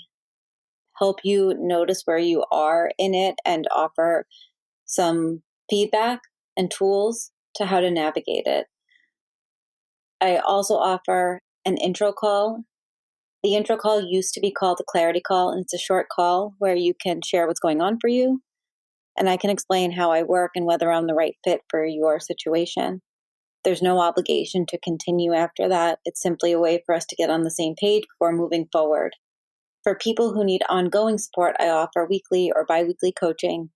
S2: help you notice where you are in it, and offer some feedback and tools to how to navigate it. I also offer an intro call. The intro call used to be called a clarity call, and it's a short call where you can share what's going on for you, and I can explain how I work and whether I'm the right fit for your situation. There's no obligation to continue after that. It's simply a way for us to get on the same page before moving forward. For people who need ongoing support, I offer weekly or biweekly coaching.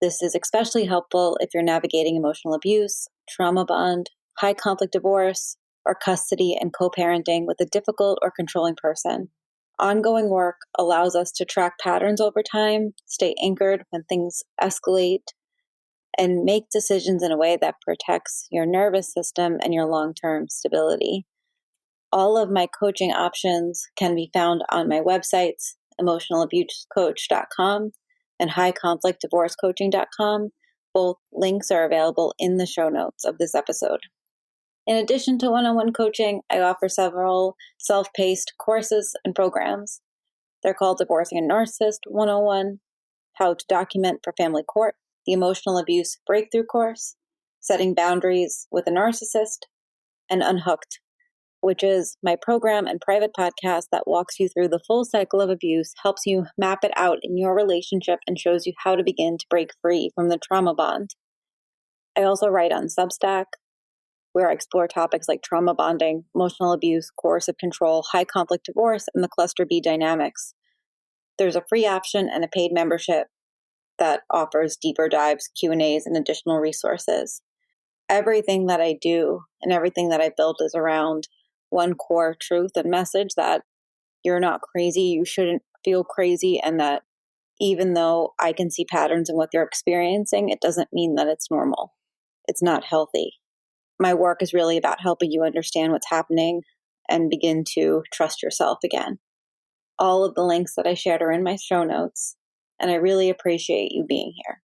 S2: This is especially helpful if you're navigating emotional abuse, trauma bond, high conflict divorce, or custody and co-parenting with a difficult or controlling person. Ongoing work allows us to track patterns over time, stay anchored when things escalate, and make decisions in a way that protects your nervous system and your long-term stability. All of my coaching options can be found on my websites, emotionalabusecoach.com and highconflictdivorcecoaching.com. Both links are available in the show notes of this episode. In addition to one-on-one coaching, I offer several self-paced courses and programs. They're called Divorcing a Narcissist 101, How to Document for Family Court, the Emotional Abuse Breakthrough Course, Setting Boundaries with a Narcissist, and Unhooked, which is my program and private podcast that walks you through the full cycle of abuse, helps you map it out in your relationship, and shows you how to begin to break free from the trauma bond. I also write on Substack, where I explore topics like trauma bonding, emotional abuse, coercive control, high conflict divorce, and the cluster B dynamics. There's a free option and a paid membership. that offers deeper dives, Q&As, and additional resources. Everything that I do and everything that I built is around one core truth and message that you're not crazy, you shouldn't feel crazy, and that even though I can see patterns in what you're experiencing, it doesn't mean that it's normal. It's not healthy. My work is really about helping you understand what's happening and begin to trust yourself again. All of the links that I shared are in my show notes, and I really appreciate you being here.